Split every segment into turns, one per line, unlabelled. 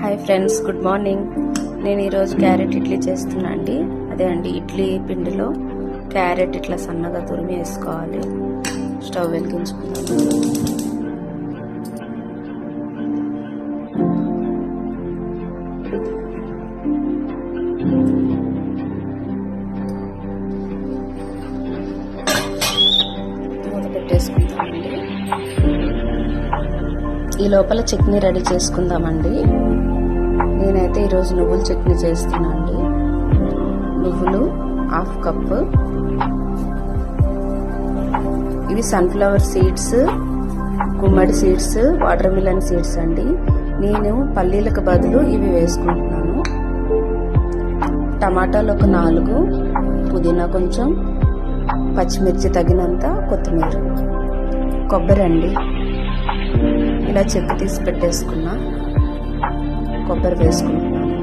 Hi friends, good morning. నేను ఈరోజు carrot idli చేస్తున్నా అండి. అదే అండి, ఇడ్లీ పిండిలో క్యారెట్ ఇట్లా సన్నగా తురిమి వేసుకోవాలి. స్టవ్ వెలిగించుకున్నాను. మూత పెట్టేసుకుంటామండి. ఈ లోపల చట్నీ రెడీ చేసుకుందామండి. నేనైతే ఈరోజు నువ్వుల చట్నీ చేస్తున్నా అండి. నువ్వులు 1/2 కప్పు, ఇవి సన్ఫ్లవర్ సీడ్స్, గుమ్మడి సీడ్స్, వాటర్ మిలన్ సీడ్స్ అండి. నేను పల్లీలకు బదులు ఇవి వేసుకుంటున్నాను. టమాటాలు ఒక 4, పుదీనా కొంచెం, పచ్చిమిర్చి తగినంత, కొత్తిమీర, కొబ్బరి అండి. ఇలా చెక్కు తీసి పెట్టేసుకున్నా. కొబ్బరి వేసుకుంటున్నాను.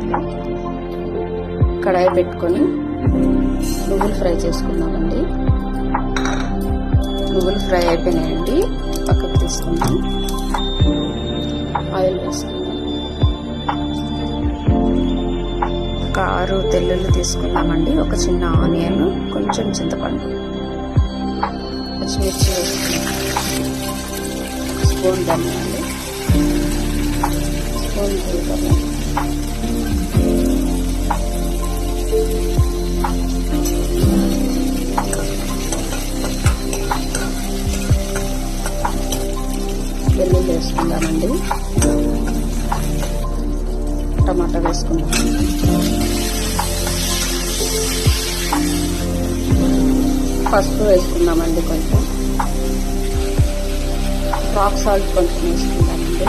కడాయి పెట్టుకొని నువ్వులు ఫ్రై చేసుకున్నామండి. నువ్వులు ఫ్రై అయిపోయినాయండి, పక్కకు తీసుకుందాం. ఆయిల్ వేసుకుందాం. ఒక 6 తెల్లుల్లి తీసుకున్నామండి. ఒక చిన్న ఆనియన్, కొంచెం చింతపండు, పచ్చిమిర్చి వేసుకున్నాం. స్పూన్ ధనియాలు, స్పూన్ జీలకర్ర, వెల్లుల్లి వేసుకుందామండి. టమాటా వేసుకుందాం. పసుపు వేసుకుందామండి. కొంచెం రాక్ సాల్ట్ కొంచెం వేసుకుందామండి.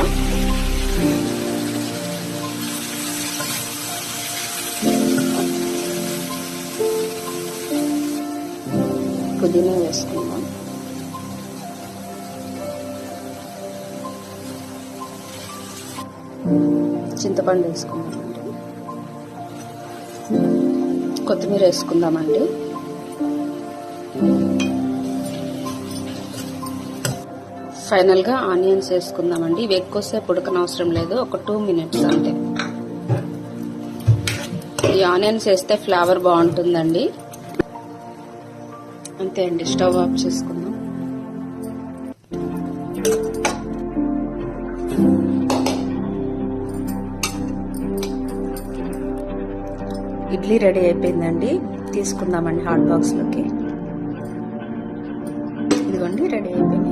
పుదీనా వేసుకుందాం. చింతపండు వేసుకుందామండి. కొత్తిమీర వేసుకుందామండి. ఫైనల్గా ఆనియన్స్ వేసుకుందామండి. ఇవి ఎక్కువసేపు ఉడకనవసరం లేదు, ఒక 2 మినిట్స్ అంతే. ఈ ఆనియన్స్ వేస్తే ఫ్లేవర్ బాగుంటుందండి. అంతే అండి, స్టవ్ ఆఫ్ చేసుకుందాం. ఇడ్లీ రెడీ అయిపోయిందండి. తీసుకుందామండి హాట్ బాక్స్ లోకి. ఇదిగోండి, రెడీ అయిపోయింది.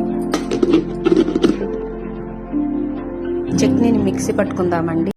చట్నీని మిక్సీ పట్టుకుందామండి.